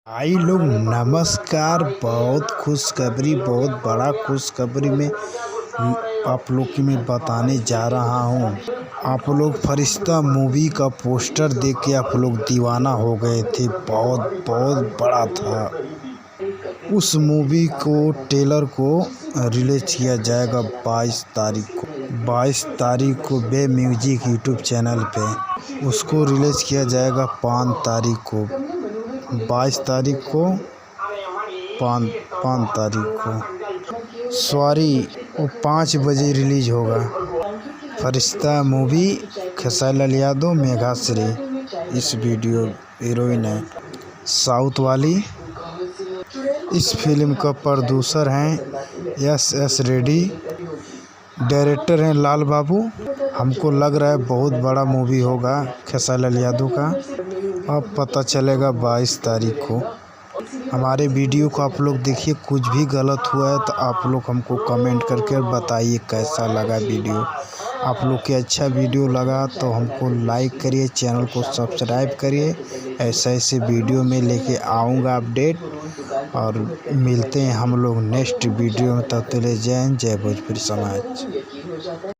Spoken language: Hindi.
भाई लोग नमस्कार। बहुत खुशखबरी, बहुत बड़ा खुशखबरी में आप लोग की मैं बताने जा रहा हूँ। आप लोग फरिश्ता मूवी का पोस्टर देख के आप लोग दीवाना हो गए थे। बहुत बहुत बड़ा था। उस मूवी को ट्रेलर को रिलीज किया जाएगा 22 तारीख को। 22 तारीख को बे म्यूजिक यूट्यूब चैनल पे उसको रिलीज किया जाएगा 5 तारीख को। 22 तारीख को 5 तारीख को सॉरी वो 5 बजे रिलीज होगा। फरिश्ता मूवी खेसारी लाल यादव, मेघाश्री इस वीडियो हीरोइन है, साउथ वाली। इस फिल्म का प्रोड्यूसर हैं एस रेड्डी, डायरेक्टर हैं लाल बाबू। हमको लग रहा है बहुत बड़ा मूवी होगा खेसारी लाल यादव का। अब पता चलेगा 22 तारीख को। हमारे वीडियो को आप लोग देखिए, कुछ भी गलत हुआ है तो आप लोग हमको कमेंट करके बताइए कैसा लगा वीडियो। आप लोग के अच्छा वीडियो लगा तो हमको लाइक करिए, चैनल को सब्सक्राइब करिए। ऐसे वीडियो में लेके आऊँगा अपडेट। और मिलते हैं हम लोग नेक्स्ट वीडियो में। तब तक जय हिंद, जय भोजपुरी समाज।